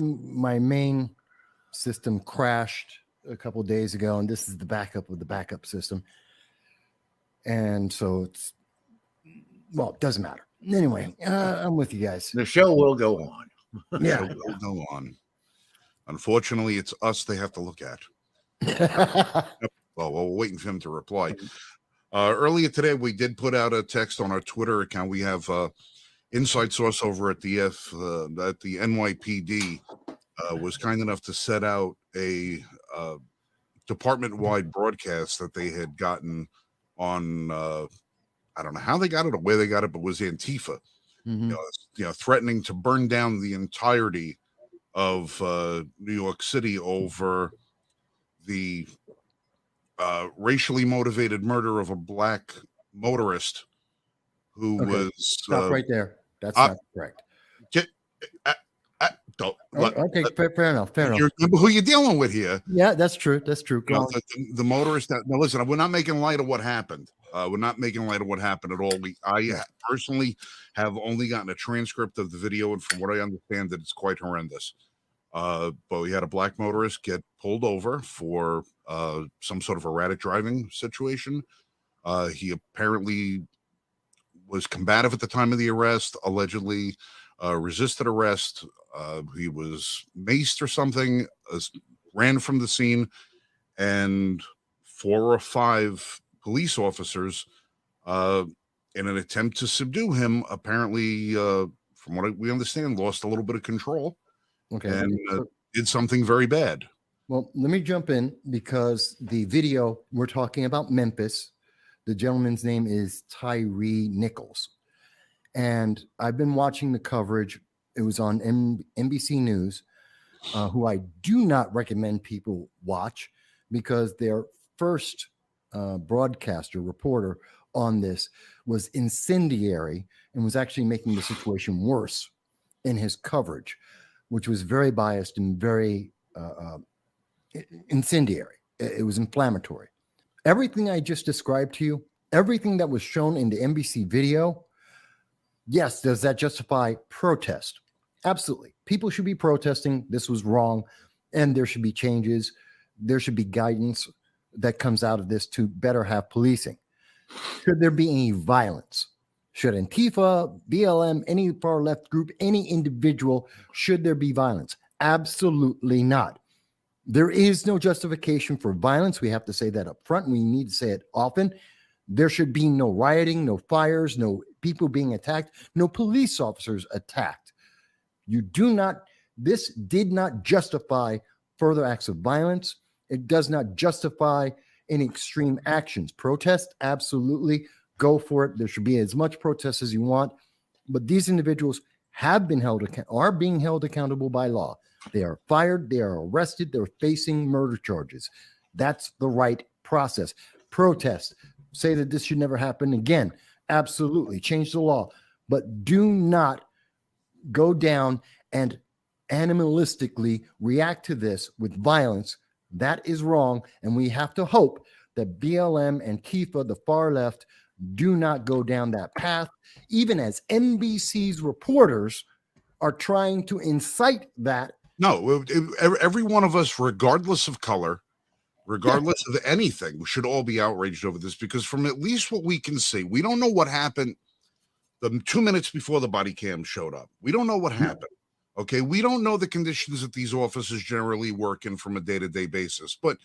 my main system crashed a couple of days ago, and this is the backup of the backup system. And so it doesn't matter. Anyway, I'm with you guys. The show will go on. Yeah. So we'll go on. Unfortunately, it's us they have to look at. Well, we're waiting for him to reply. Earlier today, we did put out a text on our Twitter account. We have inside source over at the NYPD was kind enough to set out a department-wide broadcast that they had gotten on. I don't know how they got it or where they got it, but it was Antifa. Mm-hmm. Threatening to burn down the entirety of New York City over the racially motivated murder of a black motorist who was stop right there. That's not correct. Okay, fair enough. You remember who you're dealing with here. Yeah, that's true. The motorist. Now, listen, we're not making light of what happened. We're not making light of what happened at all. I personally have only gotten a transcript of the video, and from what I understand, that it's quite horrendous. But we had a black motorist get pulled over for some sort of erratic driving situation. He apparently was combative at the time of the arrest, allegedly resisted arrest. He was maced or something, ran from the scene, and 4 or 5 police officers, in an attempt to subdue him, apparently, from what we understand, lost a little bit of control. Okay. And did something very bad. Well, let me jump in because the video, we're talking about Memphis. The gentleman's name is Tyre Nichols. And I've been watching the coverage. It was on NBC News, who I do not recommend people watch because their first broadcaster, reporter on this was incendiary and was actually making the situation worse in his coverage, which was very biased and very incendiary. It was inflammatory. Everything I just described to you, everything that was shown in the NBC video, yes, does that justify protest? Absolutely. People should be protesting. This was wrong, and there should be changes. There should be guidance that comes out of this to better have policing. Should there be any violence? Should Antifa, BLM, any far left group, any individual, should there be violence? Absolutely not. There is no justification for violence. We have to say that up front. We need to say it often. There should be no rioting, no fires, no people being attacked, no police officers attacked. This did not justify further acts of violence. It does not justify any extreme actions. Protest, absolutely. Go for it. There should be as much protest as you want. But these individuals have been are being held accountable by law. They are fired. They are arrested. They're facing murder charges. That's the right process. Protest. Say that this should never happen again. Absolutely. Change the law. But do not go down and animalistically react to this with violence. That is wrong. And we have to hope that BLM and Antifa, the far left, do not go down that path, even as NBC's reporters are trying to incite that. No, every one of us, regardless of color, regardless of anything, should all be outraged over this, because from at least what we can see, we don't know what happened the 2 minutes before the body cam showed up. We don't know what happened. Okay, we don't know the conditions that these officers generally work in from a day-to-day basis, but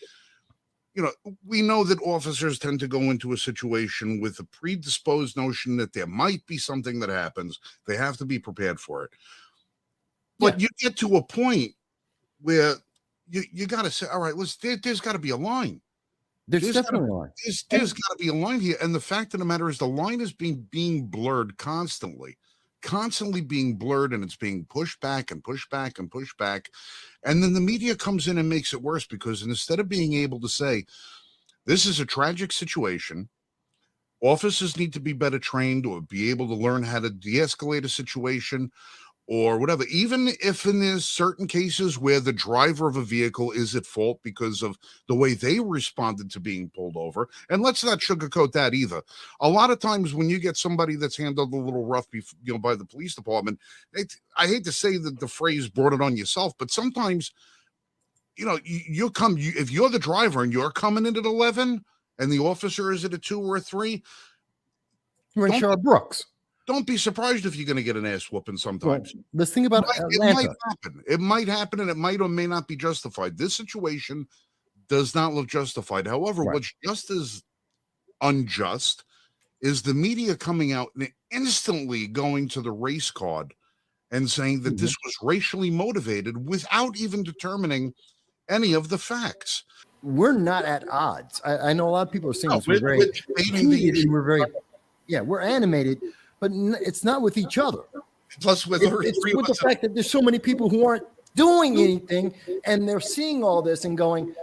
we know that officers tend to go into a situation with a predisposed notion that there might be something that happens. They have to be prepared for it. But you get to a point where you got to say, all right, there's got to be a line. There's definitely a line. There's got to be a line here. And the fact of the matter is the line is being blurred constantly being blurred, and it's being pushed back and pushed back and pushed back. And then the media comes in and makes it worse, because instead of being able to say, this is a tragic situation, officers need to be better trained or be able to learn how to de-escalate a situation, or whatever, even if in there's certain cases where the driver of a vehicle is at fault because of the way they responded to being pulled over. And let's not sugarcoat that either. A lot of times when you get somebody that's handled a little rough, by the police department, I hate to say that the phrase brought it on yourself, but sometimes, if you're the driver and you're coming in at 11 and the officer is at a 2 or a 3, you're in Sherrod Brooks. Don't be surprised if you're going to get an ass whooping sometimes. Well, let's think about Atlanta. It might happen. It might happen, and it might or may not be justified. This situation does not look justified. However, what's just as unjust is the media coming out and instantly going to the race card and saying that this was racially motivated without even determining any of the facts. We're not at odds. I know a lot of people are saying we're very heated and we're animated. But it's not with each other. Plus, it's with the fact that there's so many people who aren't doing anything, and they're seeing all this and going,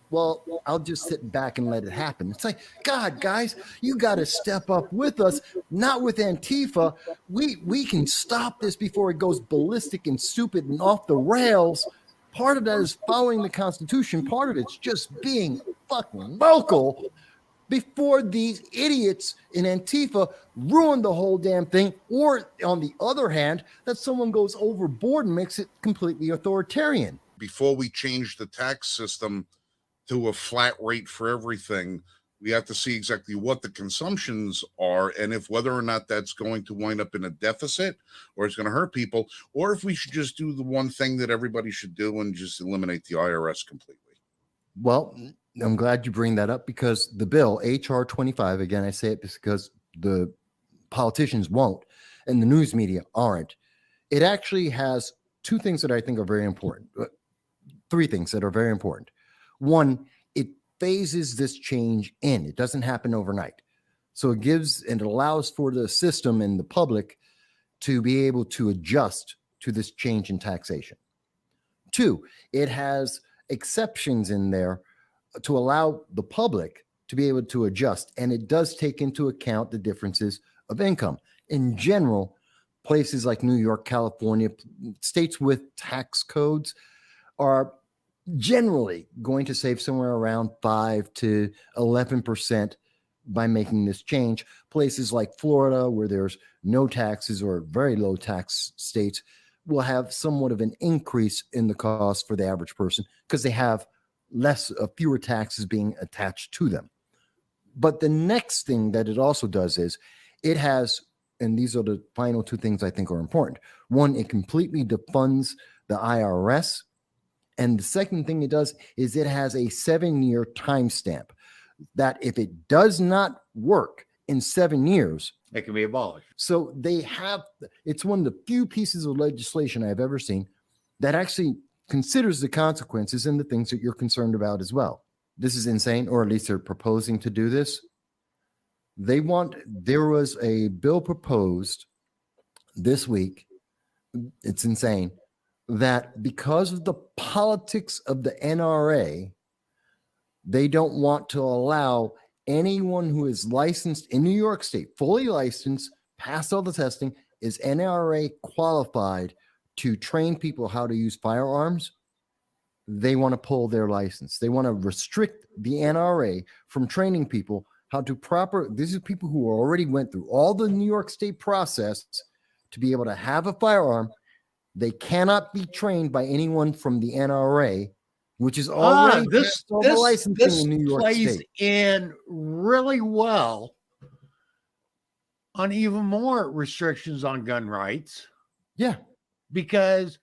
well, I'll just sit back and let it happen. It's like, God, guys, you got to step up with us, not with Antifa. We can stop this before it goes ballistic and stupid and off the rails. Part of that is following the Constitution. Part of it's just being fucking vocal before these idiots in Antifa ruin the whole damn thing, or on the other hand, that someone goes overboard and makes it completely authoritarian. Before we change the tax system to a flat rate for everything, we have to see exactly what the consumptions are and if whether or not that's going to wind up in a deficit or it's going to hurt people, or if we should just do the one thing that everybody should do and just eliminate the IRS completely. Well, I'm glad you bring that up, because the bill, HR 25, again, I say it because the politicians won't and the news media aren't. It actually has two things that I think are very important. Three things that are very important. One, it phases this change in. It doesn't happen overnight. So it gives and it allows for the system and the public to be able to adjust to this change in taxation. Two, it has exceptions in there to allow the public to be able to adjust. And it does take into account the differences of income. In general, places like New York, California, states with tax codes are generally going to save somewhere around 5 to 11% by making this change. Places like Florida, where there's no taxes or very low tax states, will have somewhat of an increase in the cost for the average person because they have fewer taxes being attached to them. But the next thing that it also does is it has, and these are the final two things I think are important. One, it completely defunds the IRS. And the second thing it does is it has a 7-year timestamp that if it does not work in 7 years, it can be abolished. So it's one of the few pieces of legislation I've ever seen that actually considers the consequences and the things that you're concerned about as well. This is insane, or at least they're proposing to do this. There was a bill proposed this week. It's insane that because of the politics of the NRA, they don't want to allow anyone who is licensed in New York State, fully licensed, passed all the testing, is NRA qualified to train people how to use firearms. They want to pull their license. They want to restrict the NRA from training people how to these are people who already went through all the New York State process to be able to have a firearm. They cannot be trained by anyone from the NRA, which is already this licensing in New York plays State. In really well on even more restrictions on gun rights. Yeah. Because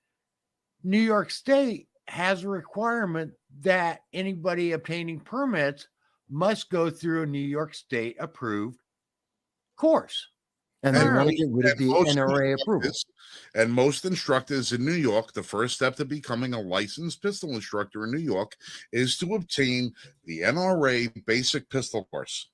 New York State has a requirement that anybody obtaining permits must go through a New York State approved course. And they want to get rid of the NRA approval. And most instructors in New York, the first step to becoming a licensed pistol instructor in New York is to obtain the NRA basic pistol course.